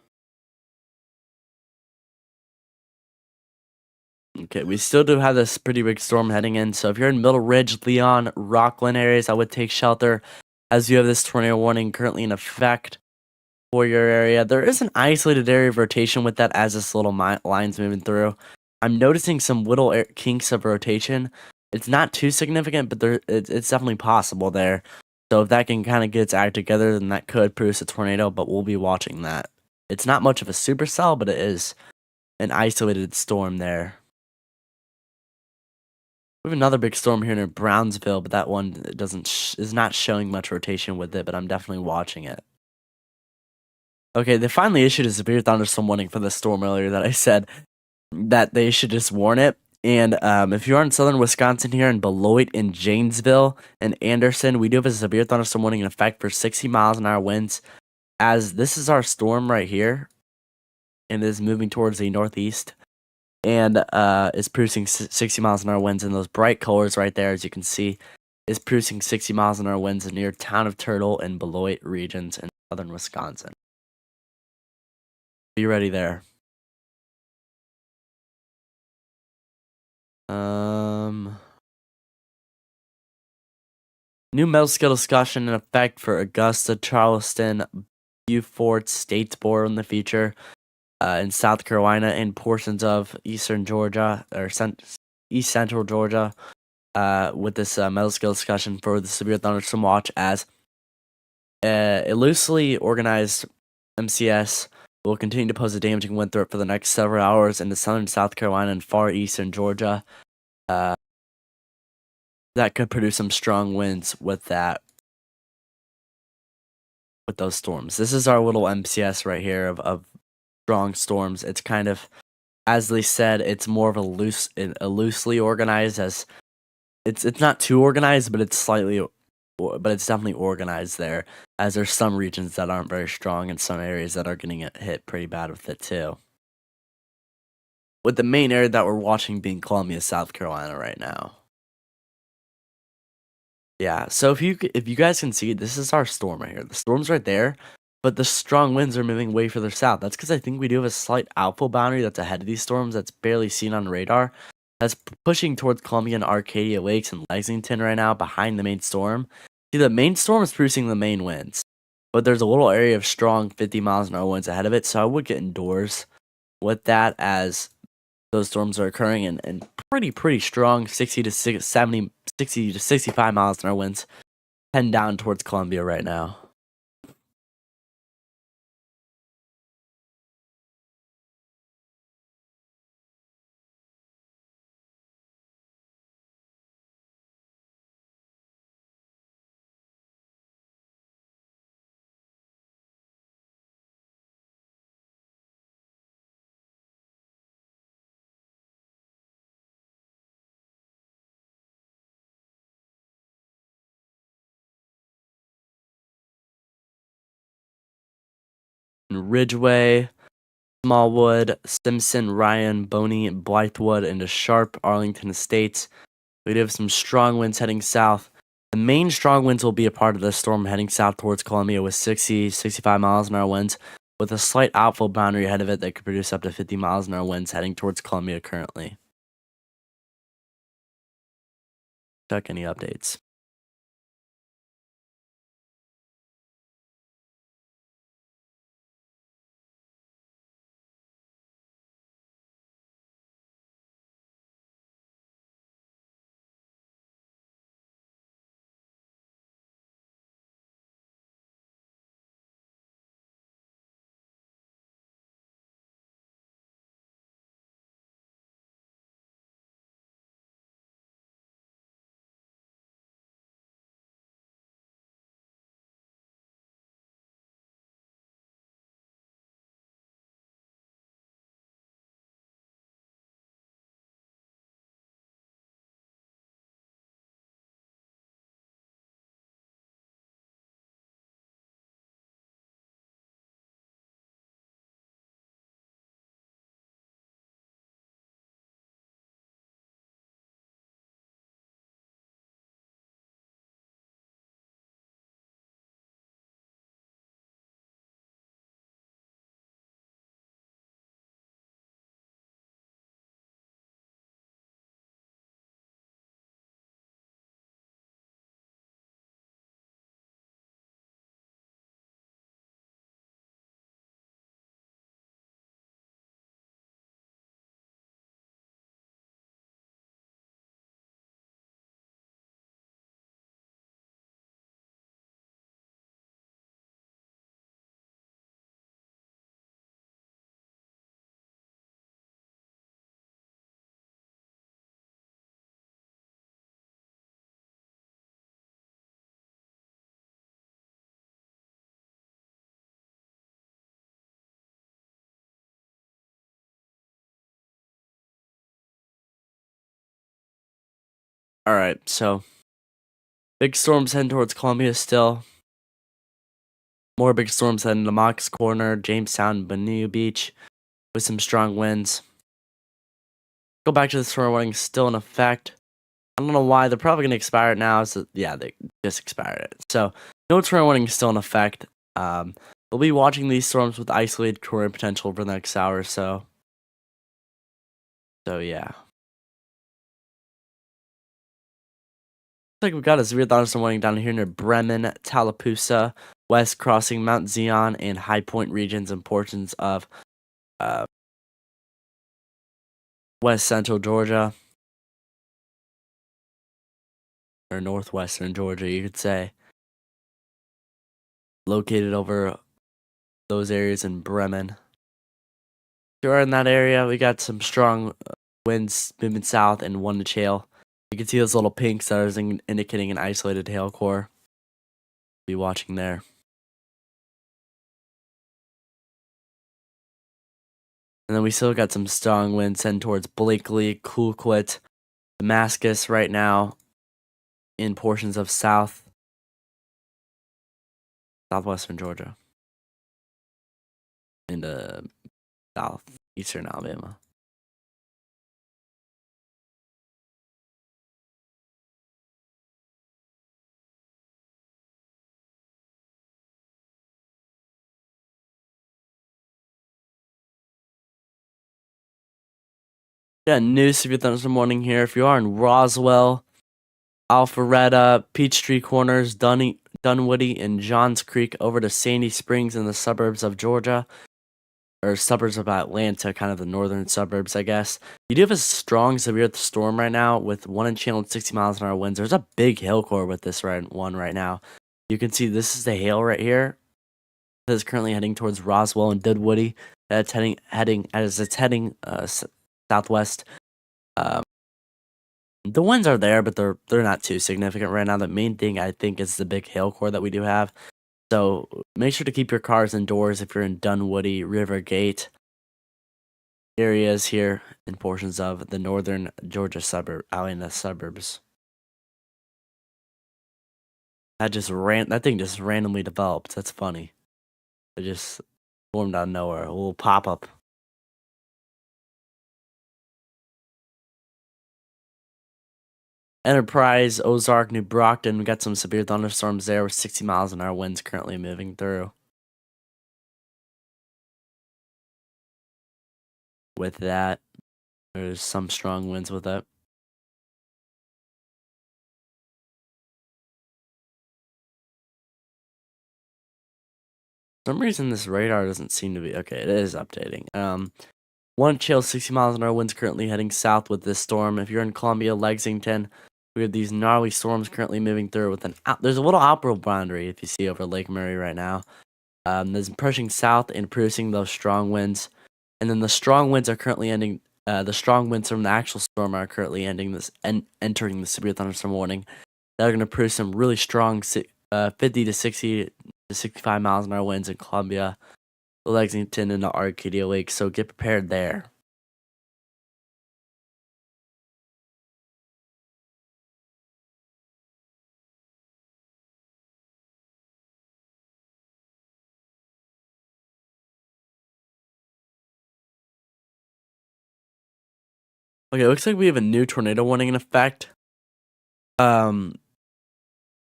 Speaker 1: Okay, we still do have this pretty big storm heading in. So if you're in Middle Ridge, Leon, Rockland areas, I would take shelter as you have this tornado warning currently in effect for your area. There is an isolated area of rotation with that as this little line's moving through. I'm noticing some little kinks of rotation. It's not too significant, but it's definitely possible there. So if that can kind of get its act together, then that could produce a tornado, but we'll be watching that. It's not much of a supercell, but it is an isolated storm there. We have another big storm here near Brownsville, but that one is not showing much rotation with it, but I'm definitely watching it. Okay, they finally issued a severe thunderstorm warning for the storm earlier that I said that they should just warn it. And if you are in southern Wisconsin here in Beloit and Janesville and Anderson, we do have a severe thunderstorm warning in effect for 60 miles an hour winds, as this is our storm right here, and it is moving towards the northeast, and is producing 60 miles an hour winds, and those bright colors right there, as you can see, is producing 60 miles an hour winds near town of Turtle and Beloit regions in southern Wisconsin. Be ready there. New metal scale discussion in effect for Augusta, Charleston, Beaufort, Statesboro in the future, in South Carolina and portions of eastern Georgia or east central Georgia, with this metal scale discussion for the severe thunderstorm watch, as a loosely organized MCS will continue to pose a damaging wind threat for the next several hours into southern South Carolina and far eastern Georgia. That could produce some strong winds with those storms. This is our little MCS right here of strong storms. It's kind of, as they said, it's more of a loosely organized, as it's not too organized, but it's definitely organized there, as there's some regions that aren't very strong and some areas that are getting hit pretty bad with it too. With the main area that we're watching being Columbia, South Carolina right now. Yeah, so if you guys can see, this is our storm right here. The storm's right there, but the strong winds are moving way further south. That's because I think we do have a slight outflow boundary that's ahead of these storms that's barely seen on radar. That's pushing towards Columbia and Arcadia Lakes and Lexington right now behind the main storm. See, the main storm is producing the main winds, but there's a little area of strong 50 miles an hour winds ahead of it, so I would get indoors with that as those storms are occurring and pretty strong 60 to 65 miles an hour winds heading down towards Columbia right now. In Ridgeway, Smallwood, Simpson, Ryan, Boney, Blythewood, into Sharp, Arlington Estates. We do have some strong winds heading south. The main strong winds will be a part of this storm heading south towards Columbia with 60, 65 miles an hour winds, with a slight outflow boundary ahead of it that could produce up to 50 miles an hour winds heading towards Columbia currently. Check any updates. All right, so big storms heading towards Columbia still. More big storms heading to Mox Corner, Jamestown, Bonita Beach with some strong winds. Go back to the storm warning still in effect. I don't know why they're probably gonna expire it now. So yeah, they just expired it. So no tornado warning is still in effect. We'll be watching these storms with isolated tornado potential for the next hour or so. So yeah, looks like we've got a severe thunderstorm warning down here near Bremen, Tallapoosa, West crossing Mount Zion and High Point regions and portions of uh, West Central Georgia or Northwestern Georgia, you could say, located over those areas in Bremen. If you're in that area, we got some strong winds moving south and one to hail. You can see those little pinks that are indicating an isolated hail core. Be watching there. And then we still got some strong winds heading towards Blakely, Colquitt, Damascus right now in portions of southwestern Georgia into southeastern Alabama. Yeah, new severe thunderstorm warning here. If you are in Roswell, Alpharetta, Peachtree Corners, Dunwoody, and Johns Creek over to Sandy Springs in the suburbs of Georgia, or suburbs of Atlanta, kind of the northern suburbs, I guess. You do have a strong severe storm right now with 1 inch hail and 60 miles an hour winds. There's a big hail core with this one right now. You can see this is the hail right here that is currently heading towards Roswell and Dunwoody. It's heading southwest. Um, the winds are there, but they're not too significant right now. The main thing I think is the big hail core that we do have. So make sure to keep your cars indoors if you're in Dunwoody, Rivergate areas here in portions of the northern Georgia suburb, out in the suburbs. That thing just randomly developed. That's funny. It just formed out of nowhere. A little pop up. Enterprise, Ozark, New Brockton. We got some severe thunderstorms there with 60 miles an hour winds currently moving through. With that, there's some strong winds with it. For some reason this radar doesn't seem to be okay. It is updating. One chill, 60 miles an hour winds currently heading south with this storm. If you're in Columbia, Lexington, we have these gnarly storms currently moving through with there's a little outward boundary if you see over Lake Murray right now. There's pushing south and producing those strong winds. And then the strong winds are currently ending. The strong winds from the actual storm are currently ending this and entering the severe thunderstorm warning. They're going to produce some really strong 50 to 60 to 65 miles an hour winds in Columbia, Lexington, and the Arcadia Lake. So get prepared there. Okay, it looks like we have a new tornado warning in effect. Um,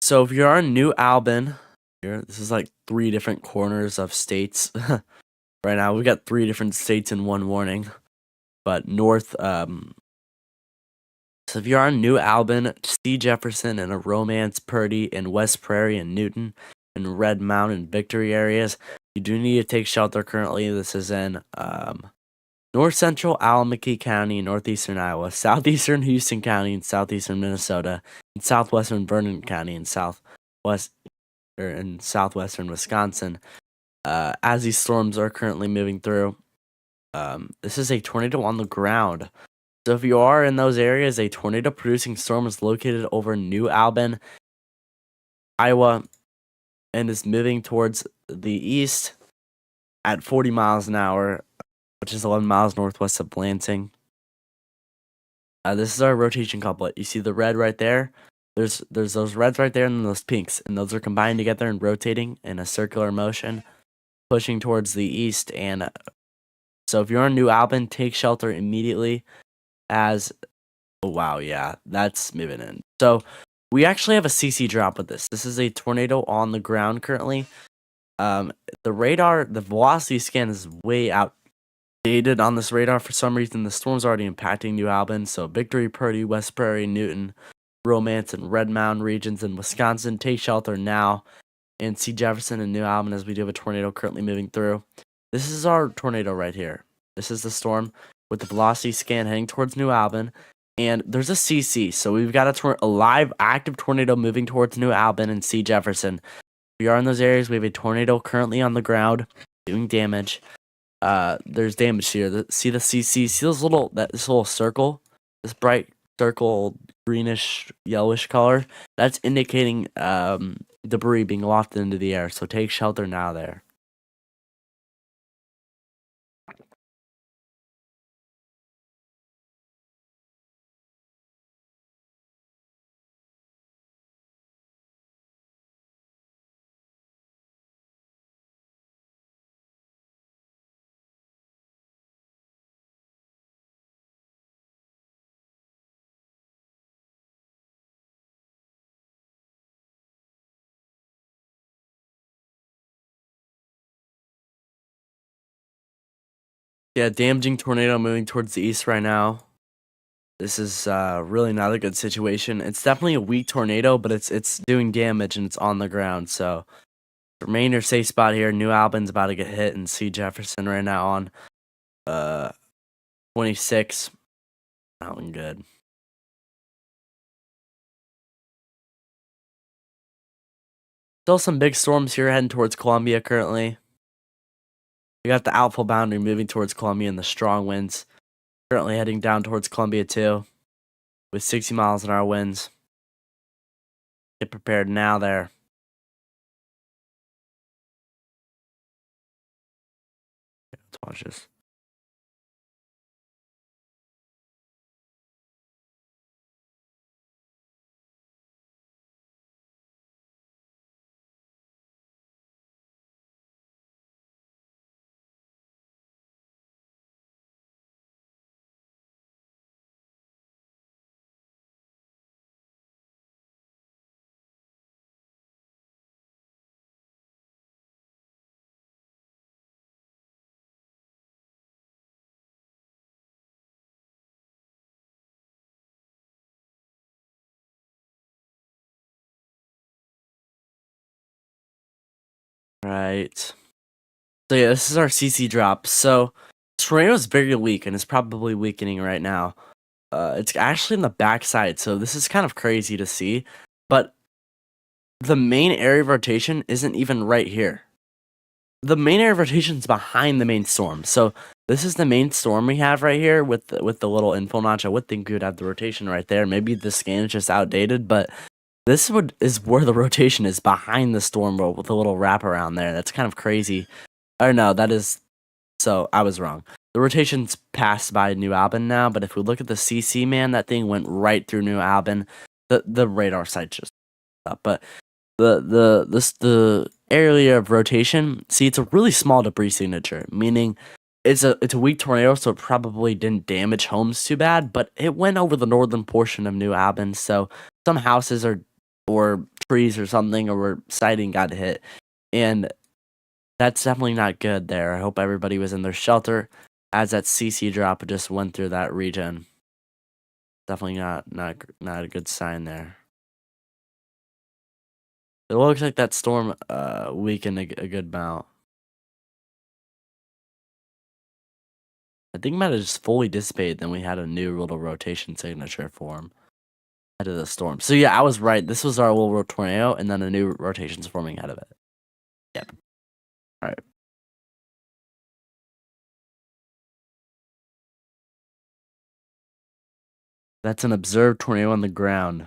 Speaker 1: so if you're in New Albin, this is like 3 different corners of states. Right now, we got 3 different states in one warning. But so if you're on New Albin, C. Jefferson, and a Romance, Purdy, and West Prairie, and Newton, and Red Mountain, Victory areas, you do need to take shelter currently. This is in north central Alameda County, northeastern Iowa, southeastern Houston County, and southeastern Minnesota, and southwestern Vernon County, and southwestern Wisconsin. As these storms are currently moving through, this is a tornado on the ground. So if you are in those areas, a tornado producing storm is located over New Albin, Iowa, and is moving towards the east at 40 miles an hour, which is 11 miles northwest of Lansing. This is our rotation couplet. You see the red right there? There's those reds right there and those pinks, and those are combined together and rotating in a circular motion, pushing towards the east. And so if you're in New Albin, take shelter immediately as... Oh, wow, yeah, that's moving in. So we actually have a CC drop with this. This is a tornado on the ground currently. The velocity scan is way outdated on this radar for some reason. The storm's already impacting New Albin, so Victory, Purdy, West Prairie, Newton, Romance, and Red Mountain regions in Wisconsin, take shelter now. And C. Jefferson and New Albin as we do have a tornado currently moving through. This is our tornado right here. This is the storm with the velocity scan heading towards New Albin. And there's a CC, so we've got a live active tornado moving towards New Albin and C. Jefferson. We are in those areas. We have a tornado currently on the ground doing damage. There's damage here. See the CC? See this little circle? This bright circle, greenish, yellowish color? That's indicating debris being lofted into the air. So take shelter now there. Yeah, damaging tornado moving towards the east right now. This is really not a good situation. It's definitely a weak tornado, but it's doing damage and it's on the ground. So remain your safe spot here. New Albin's about to get hit, and C Jefferson right now on uh 26. Not looking good. Still some big storms here heading towards Columbia currently. We got the outflow boundary moving towards Columbia and the strong winds currently heading down towards Columbia too with 60 miles an hour winds. Get prepared now there. Let's watch this. Right. So yeah, this is our CC drop. So tornado is very weak and is probably weakening right now. It's actually in the backside, so this is kind of crazy to see. But the main area of rotation isn't even right here. The main area of rotation is behind the main storm. So this is the main storm we have right here with the little info notch. I would think we would have the rotation right there. Maybe the scan is just outdated, but is where the rotation is behind the storm with a little wrap around there. That's kind of crazy. Or no, that is so I was wrong. The rotation's passed by New Albin now, but if we look at the CC man, that thing went right through New Albin. The radar site just up, but the area of rotation, see, it's a really small debris signature, meaning it's a weak tornado, so it probably didn't damage homes too bad, but it went over the northern portion of New Albin, so some houses or trees or something or siding got hit, and that's definitely not good there. I hope everybody was in their shelter as that CC drop just went through that region. Definitely not a good sign there. It looks like that storm weakened a good amount. I think it might have just fully dissipated, then we had a new little rotation signature form out of the storm. So yeah, I was right. This was our little tornado, and then a new rotation's forming out of it. Yep. All right. That's an observed tornado on the ground.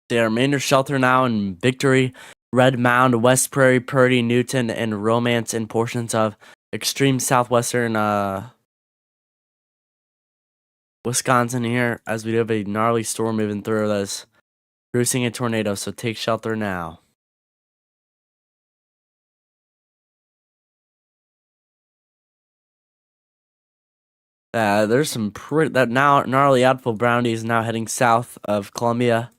Speaker 1: They are Manor Shelter now in Victory, Red Mound, West Prairie, Purdy, Newton, and Romance in portions of extreme southwestern Wisconsin here as we have a gnarly storm moving through us, producing a tornado, so take shelter now. There's some that now gnarly outflow brownies now heading south of Columbia.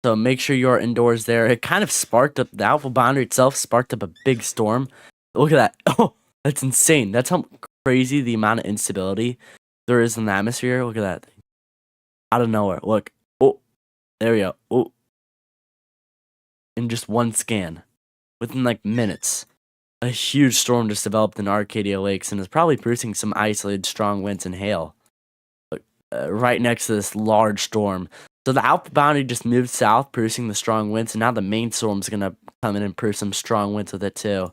Speaker 1: So make sure you're indoors there. It kind of sparked up the outflow boundary itself, sparked up a big storm. Look at that. Oh, that's insane. That's how crazy the amount of instability there is in the atmosphere. Look at that thing. Out of nowhere. Look. Oh, there we go. Oh, in just one scan. Within like minutes. a huge storm just developed in Arcadia Lakes and is probably producing some isolated strong winds and hail right next to this large storm. So the alpha boundary just moved south, producing the strong winds, and now the main storm's gonna come in and produce some strong winds with it too.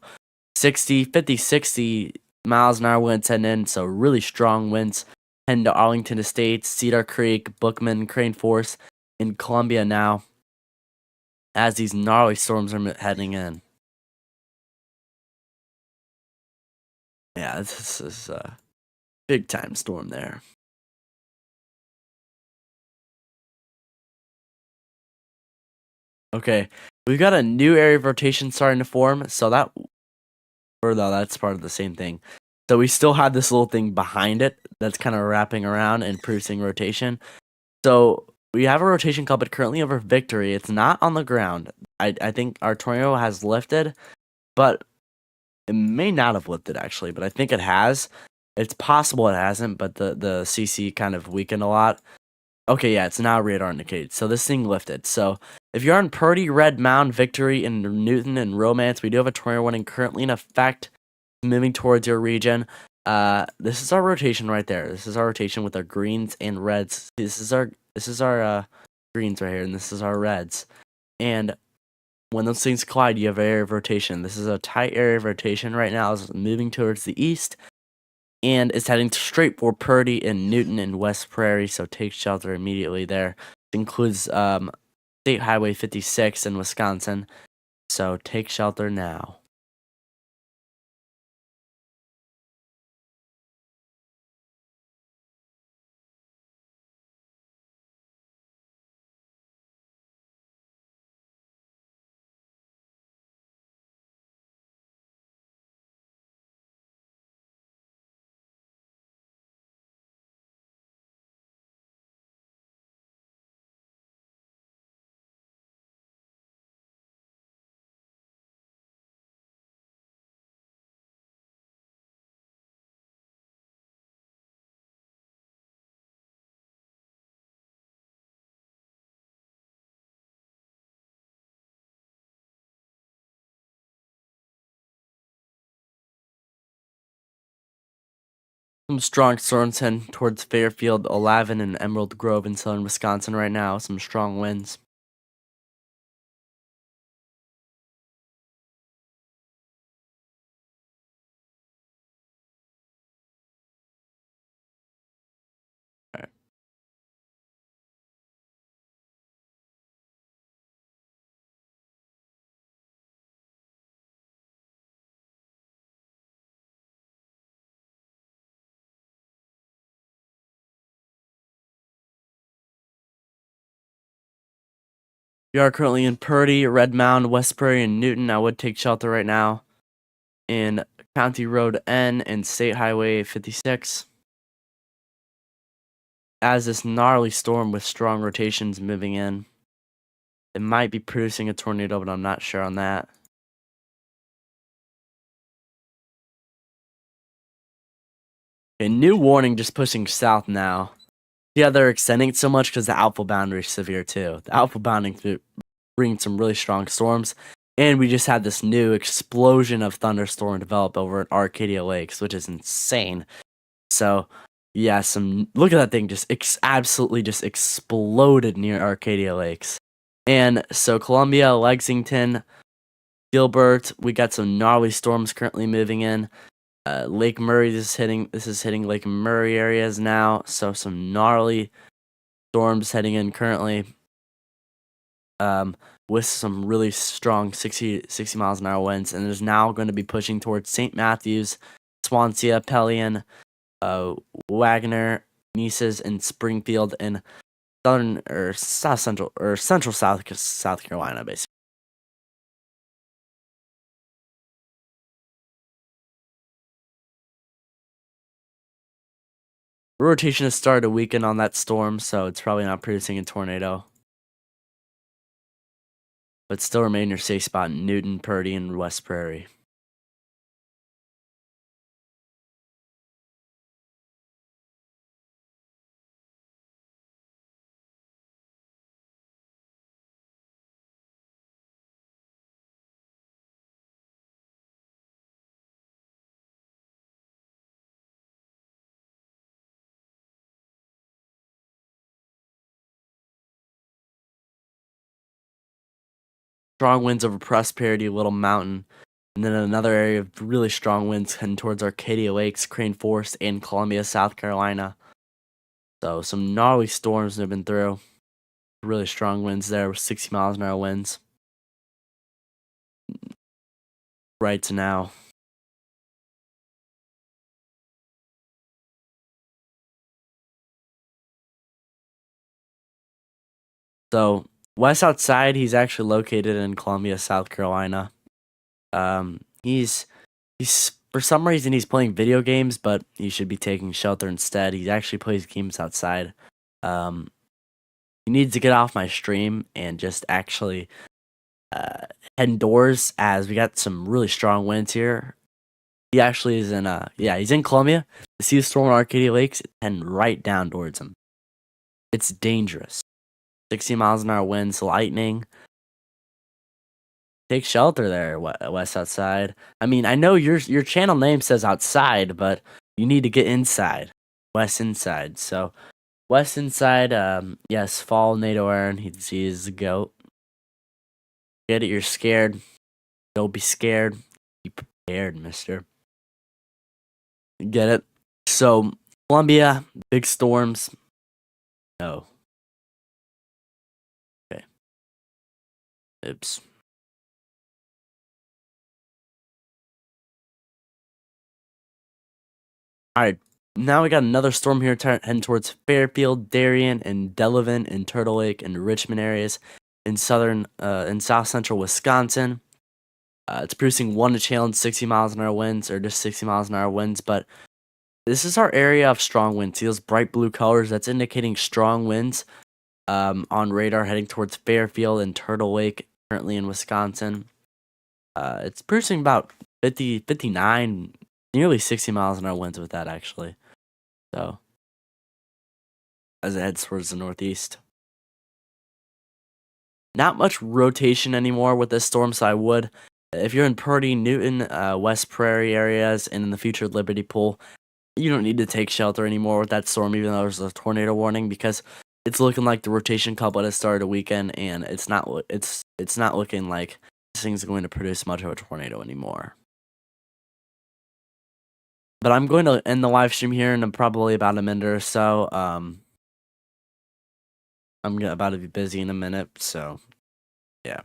Speaker 1: 60, 50, 60 miles an hour winds heading in, so really strong winds heading to Arlington Estates, Cedar Creek, Bookman, Crane Force, in Columbia now, as these gnarly storms are heading in. Yeah, this is a big time storm there. Okay, we've got a new area of rotation starting to form, so that, or no, that's part of the same thing. So we still have this little thing behind it that's kind of wrapping around and producing rotation. So we have a rotation coupled currently over Victory. It's not on the ground. I think our tornado has lifted, but it may not have lifted actually, but I think it has. It's possible it hasn't, but the CC kind of weakened a lot. Okay, yeah, it's now radar indicated. So this thing lifted. So if you're on Purdy, Red Mound, Victory, and Newton and Romance, we do have a tornado warning currently in effect, moving towards your region. This is our rotation right there. This is our rotation with our greens and reds. This is our greens right here, and this is our reds. And when those things collide, you have area of rotation. This is a tight area of rotation right now. It's moving towards the east, and it's heading straight for Purdy and Newton and West Prairie. So take shelter immediately there. It includes State Highway 56 in Wisconsin. So take shelter now. Some strong storms heading towards Fairfield, Alavin, and Emerald Grove in southern Wisconsin right now. Some strong winds. Alright. We are currently in Purdy, Red Mound, West Prairie, and Newton. I would take shelter right now in County Road N and State Highway 56. As this gnarly storm with strong rotations moving in, it might be producing a tornado, but I'm not sure on that. A new warning just pushing south now. Yeah, they're extending it so much because the alpha boundary is severe too. The alpha boundary bringing some really strong storms, and we just had this new explosion of thunderstorm develop over at Arcadia Lakes, which is insane. So, yeah, some look at that thing just absolutely just exploded near Arcadia Lakes. And so Columbia, Lexington, Gilbert, we got some gnarly storms currently moving in. Lake Murray, this is hitting Lake Murray areas now. So some gnarly storms heading in currently. With some really strong 60 miles an hour winds, and is now going to be pushing towards St. Matthews, Swansea, Pelion, Wagner, Nices, and Springfield in southern or south central or central South Carolina, basically. Rotation has started to weaken on that storm, so it's probably not producing a tornado. But still remain your safe spot in Newton, Purdy, and West Prairie. strong winds over Prosperity, Little Mountain, and then another area of really strong winds heading towards Arcadia Lakes, Crane Forest, and Columbia, South Carolina. So some gnarly storms have been through. Really strong winds there with 60 miles an hour winds. Right to now. So Wes Outside, he's actually located in Columbia, South Carolina. He's for some reason he's playing video games, but he should be taking shelter instead. He actually plays games outside. Um, he needs to get off my stream and just actually uh, head indoors as we got some really strong winds here. He actually is in he's in Columbia. I see the storm in Arcadia Lakes and right down towards him. It's dangerous. 60 miles an hour winds, lightning. Take shelter there, West Outside. I mean, I know your channel name says outside, but you need to get inside. West Inside. So West Inside, yes, follow NATO Aaron. He's the GOAT. Get it, you're scared. Don't be scared. Be prepared, mister. Get it? So Columbia, big storms. No. Okay. Oops. Alright. Now we got another storm here heading towards Fairfield, Darien, and Delavan, and Turtle Lake, and Richmond areas in south central Wisconsin. It's producing 1 to challenge 60 miles an hour winds, or just 60 miles an hour winds, but this is our area of strong winds. See those bright blue colors? That's indicating strong winds on radar heading towards Fairfield and Turtle Lake, currently in Wisconsin. It's producing about 50, 59, nearly 60 miles an hour winds with that, actually. So, as it heads towards the northeast. Not much rotation anymore with this storm, so I would, if you're in Purdy, Newton, West Prairie areas, and in the future Liberty Pool, you don't need to take shelter anymore with that storm, even though there's a tornado warning, because it's looking like the rotation couplet has started a weekend, and it's not looking like this thing's going to produce much of a tornado anymore. But I'm going to end the live stream here in probably about a minute or so. I'm about to be busy in a minute, so yeah.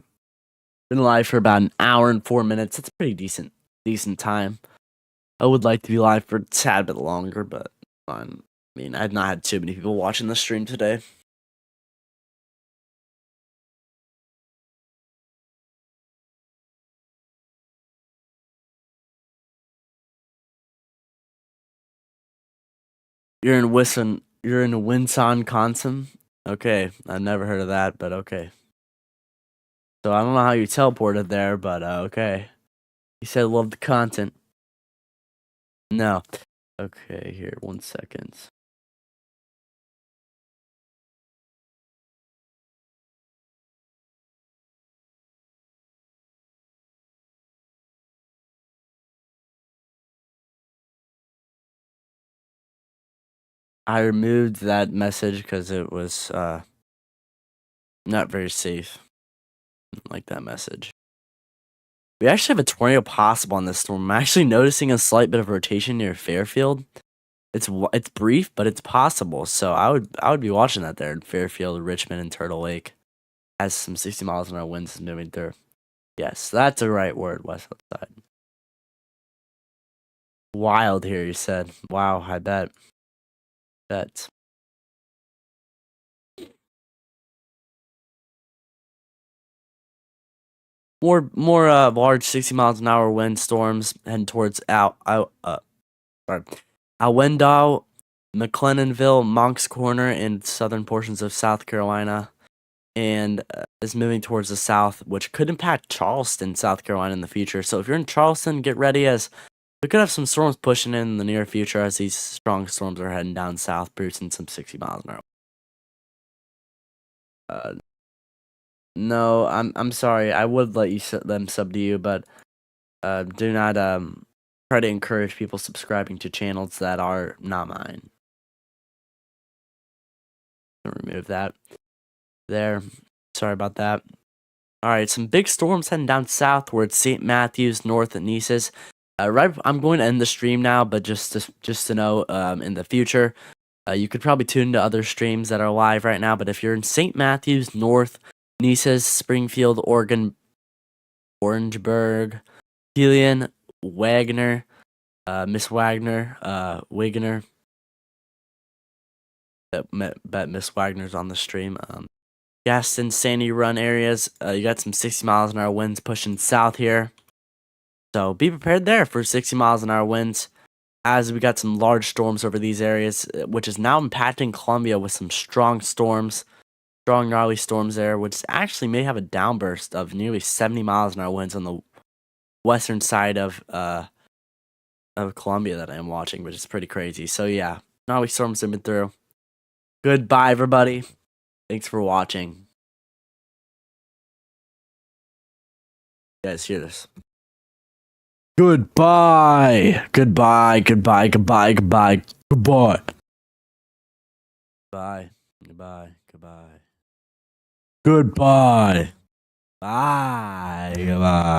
Speaker 1: Been live for about an hour and 4 minutes. That's a pretty decent time. I would like to be live for a tad bit longer, but I mean, I've not had too many people watching the stream today. You're in Wisconsin? Okay, I've never heard of that, but okay. So I don't know how you teleported there, but okay. You said love the content. No. Okay, here, 1 second. I removed that message because it was not very safe. Like that message. We actually have a tornado possible on this storm. I'm actually noticing a slight bit of rotation near Fairfield. It's brief, but it's possible. So I would be watching that there in Fairfield, Richmond, and Turtle Lake, as some 60 miles an hour winds is moving through. Yes, that's the right word, West Outside. Wild here, you said. Wow, I bet. Bet. More large 60 miles an hour wind storms heading towards Alwendale, McLennanville, Moncks Corner, and southern portions of South Carolina, and is moving towards the south, which could impact Charleston, South Carolina in the future. So if you're in Charleston, get ready, as we could have some storms pushing in the near future as these strong storms are heading down south, producing some 60 miles an hour. No, I'm sorry. I would let them sub to you, but do not try to encourage people subscribing to channels that are not mine. Remove that there. Sorry about that. All right, some big storms heading down south towards St. Matthews, north at Nices. I'm going to end the stream now, but just to know, in the future, you could probably tune into other streams that are live right now. But if you're in St. Matthews, north, Nices, Springfield, Oregon, Orangeburg, Helion, Wagner, Miss Wagner, Wigner. Bet Miss Wagner's on the stream. Gaston, Sandy Run areas. You got some 60 miles an hour winds pushing south here. So be prepared there for 60 miles an hour winds as we got some large storms over these areas, which is now impacting Columbia with some strong storms, strong gnarly storms there, which actually may have a downburst of nearly 70 miles an hour winds on the western side of Columbia that I am watching, which is pretty crazy. So yeah, gnarly storms have been through. Goodbye, everybody. Thanks for watching. You guys hear this? Goodbye. Goodbye. Goodbye. Goodbye. Goodbye. Goodbye. Goodbye. Goodbye. Goodbye. Goodbye. Bye. Goodbye.